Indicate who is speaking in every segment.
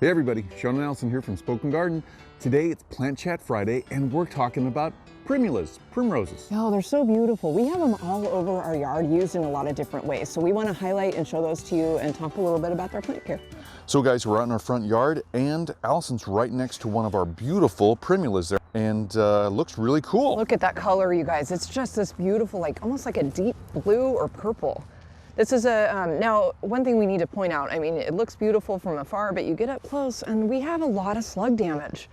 Speaker 1: Hey everybody, Sean and Allison here from Spoken Garden. Today it's Plant Chat Friday and we're talking about Primulas, Primroses.
Speaker 2: Oh, they're so beautiful. We have them all over our yard used in a lot of different ways. So we want to highlight and show those to you and talk a little bit about their plant care.
Speaker 1: So guys, we're out in our front yard and Allison's right next to one of our beautiful Primulas there and looks really cool.
Speaker 2: Look at that color, you guys. It's just this beautiful, like almost like a deep blue or purple. This is a, now one thing we need to point out, I mean, it looks beautiful from afar, but you get up close and we have a lot of slug damage.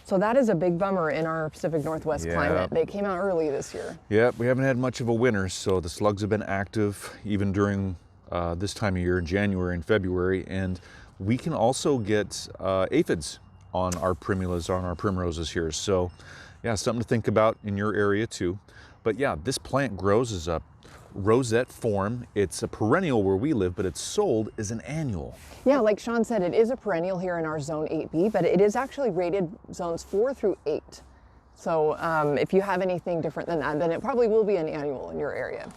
Speaker 2: So that is a big bummer in our Pacific Northwest climate. They came out early this year. Yeah,
Speaker 1: we haven't had much of a winter, so the slugs have been active even during this time of year in January and February. And we can also get aphids on our Primulas, on our Primroses here. So yeah, something to think about in your area too. But yeah, this plant grows as a rosette form. It's a perennial where we live, but it's sold as an annual.
Speaker 2: Yeah, like Sean said, it is a perennial here in our zone 8B, but it is actually rated zones 4 through 8. So if you have anything different than that, then it probably will be an annual in your area.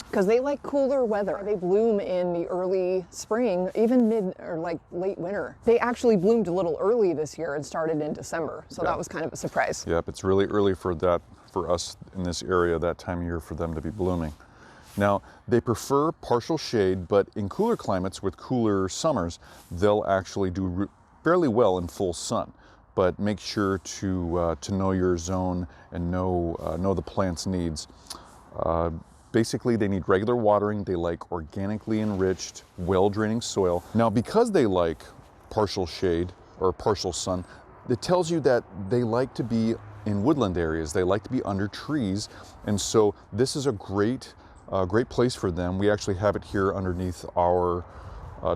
Speaker 2: Because they like cooler weather. They bloom in the early spring, even mid or like late winter. They actually bloomed a little early this year and started in December. So that was kind of a surprise.
Speaker 1: Yep, it's really early for that, for us in this area, that time of year for them to be blooming. Now, they prefer partial shade, but in cooler climates with cooler summers, they'll actually do fairly well in full sun. But make sure to know your zone and know the plant's needs. Basically, they need regular watering. They like organically enriched, well-draining soil. Now, because they like partial shade or partial sun, it tells you that they like to be in woodland areas. They like to be under trees. And so this is a great place for them. We actually have it here underneath our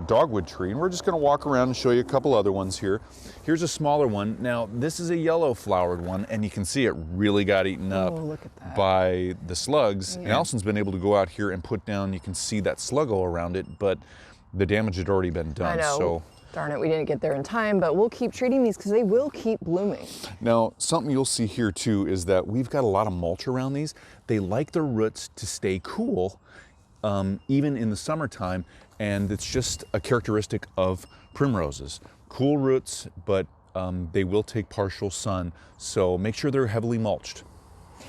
Speaker 1: dogwood tree, and we're just going to walk around and show you a couple other ones here. Here's a smaller one. Now, this is a yellow flowered one, and you can see it really got eaten up by the slugs. And Allison's been able to go out here and put down, you can see that sluggo around it, but the damage had already been done.
Speaker 2: I know.
Speaker 1: So
Speaker 2: darn it, we didn't get there in time, but we'll keep treating these because they will keep blooming.
Speaker 1: Now, something you'll see here too is that we've got a lot of mulch around these. They like their roots to stay cool, even in the summertime, and it's just a characteristic of Primroses. Cool roots, but they will take partial sun, so make sure they're heavily mulched.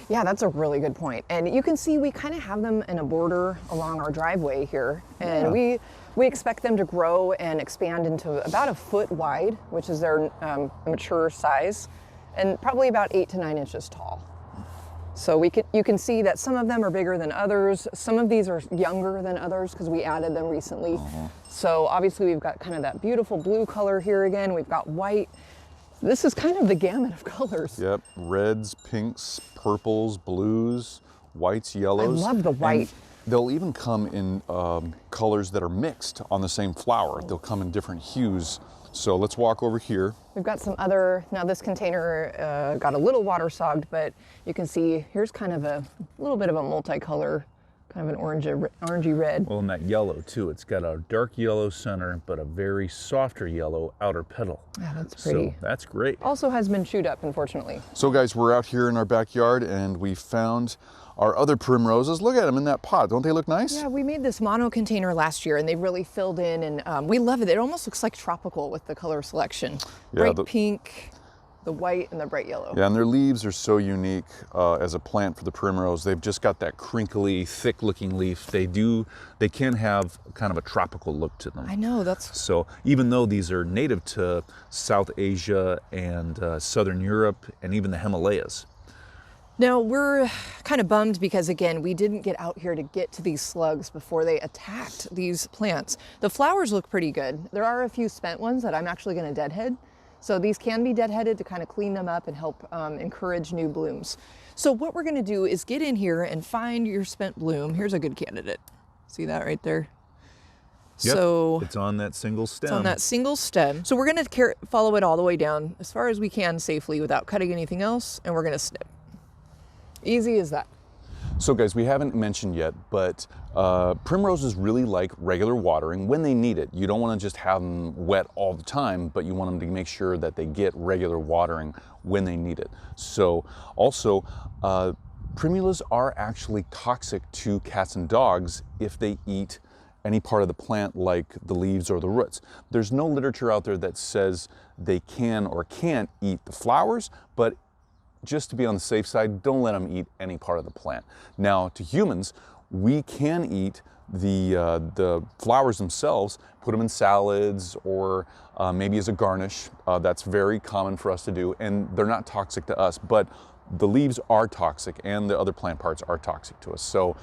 Speaker 2: Yeah, that's a really good point. And you can see we kind of have them in a border along our driveway here, and we expect them to grow and expand into about a foot wide, which is their mature size, and probably about 8 to 9 inches tall. So you can see that some of them are bigger than others. Some of these are younger than others because we added them recently. So obviously we've got kind of that beautiful blue color here again. We've got white. This is kind of the gamut of colors. Yep,
Speaker 1: reds, pinks, purples, blues, whites, yellows.
Speaker 2: I love the white.
Speaker 1: And they'll even come in colors that are mixed on the same flower. They'll come in different hues. So let's walk over here.
Speaker 2: We've got some other, now this container got a little waterlogged, but you can see here's kind of a little bit of a multicolor, kind of an orangey red.
Speaker 3: Well, and that yellow too. It's got a dark yellow center, but a very softer yellow outer petal.
Speaker 2: Yeah, that's pretty.
Speaker 3: So that's great.
Speaker 2: Also has been chewed up, unfortunately.
Speaker 1: So guys, we're out here in our backyard and we found our other Primroses. Look at them in that pot. Don't they look nice?
Speaker 2: Yeah, we made this mono container last year and they really filled in, and we love it. It almost looks like tropical with the color selection. Bright pink, the white, and the bright yellow.
Speaker 1: Yeah, and their leaves are so unique as a plant for the Primrose. They've just got that crinkly, thick-looking leaf. They can have kind of a tropical look to them.
Speaker 2: I know, that's...
Speaker 3: So even though these are native to South Asia and Southern Europe and even the Himalayas.
Speaker 2: Now, we're kind of bummed because, again, we didn't get out here to get to these slugs before they attacked these plants. The flowers look pretty good. There are a few spent ones that I'm actually going to deadhead. So these can be deadheaded to kind of clean them up and help encourage new blooms. So what we're going to do is get in here and find your spent bloom. Here's a good candidate. See that right there?
Speaker 3: Yep,
Speaker 2: so
Speaker 3: it's on that single stem.
Speaker 2: It's on that single stem. So we're going to follow it all the way down as far as we can safely without cutting anything else, and we're going to snip. Easy as that.
Speaker 1: So guys, we haven't mentioned yet, but Primroses really like regular watering when they need it. You don't want to just have them wet all the time, but you want them to make sure that they get regular watering when they need it. So also, Primulas are actually toxic to cats and dogs if they eat any part of the plant like the leaves or the roots. There's no literature out there that says they can or can't eat the flowers, but just to be on the safe side, don't let them eat any part of the plant. Now, to humans, we can eat the flowers themselves, put them in salads or maybe as a garnish. That's very common for us to do, and they're not toxic to us, but the leaves are toxic and the other plant parts are toxic to us. So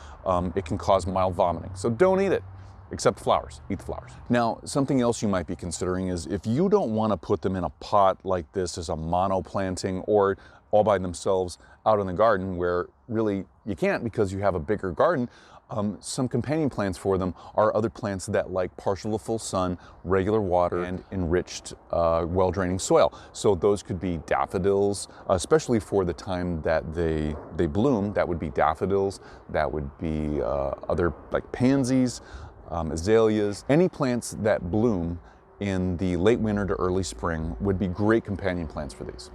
Speaker 1: it can cause mild vomiting. So don't eat it, except flowers. Eat the flowers. Now, something else you might be considering is if you don't want to put them in a pot like this as a mono planting or all by themselves out in the garden where really you can't because you have a bigger garden, some companion plants for them are other plants that like partial to full sun, regular water, and enriched well-draining soil. So those could be daffodils, especially for the time that they bloom. That would be daffodils, that would be other like pansies, azaleas. Any plants that bloom in the late winter to early spring would be great companion plants for these.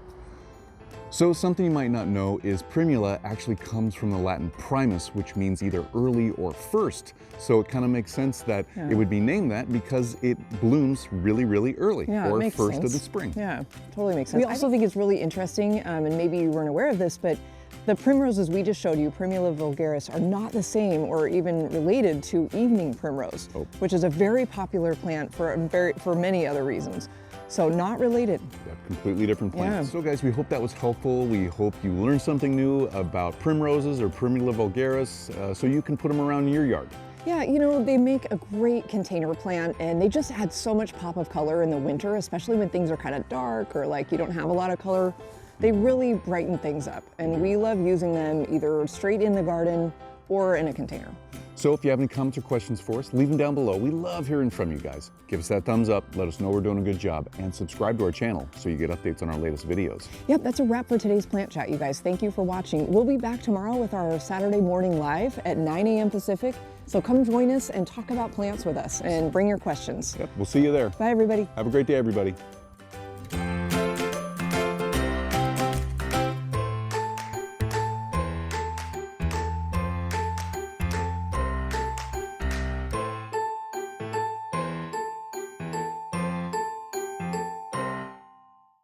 Speaker 1: So something you might not know is Primula actually comes from the Latin primus, which means either early or first. So it kind of makes sense that it would be named that because it blooms really, really early, or first of the spring.
Speaker 2: Yeah, totally makes sense. We also think it's really interesting, and maybe you weren't aware of this, but the primroses we just showed you, Primula vulgaris, are not the same or even related to evening primrose, which is a very popular plant for many other reasons. So not related.
Speaker 1: Yeah, completely different plants. So guys, we hope that was helpful. We hope you learned something new about primroses or Primula vulgaris so you can put them around your yard.
Speaker 2: Yeah, you know, they make a great container plant and they just add so much pop of color in the winter, especially when things are kind of dark or like you don't have a lot of color. They really brighten things up, and we love using them either straight in the garden or in a container.
Speaker 1: So if you have any comments or questions for us, leave them down below. We love hearing from you guys. Give us that thumbs up, let us know we're doing a good job, and subscribe to our channel so you get updates on our latest videos.
Speaker 2: Yep, that's a wrap for today's Plant Chat, you guys. Thank you for watching. We'll be back tomorrow with our Saturday morning live at 9 a.m. Pacific. So come join us and talk about plants with us and bring your questions.
Speaker 1: Yep, we'll see you there.
Speaker 2: Bye, everybody.
Speaker 1: Have a great day, everybody.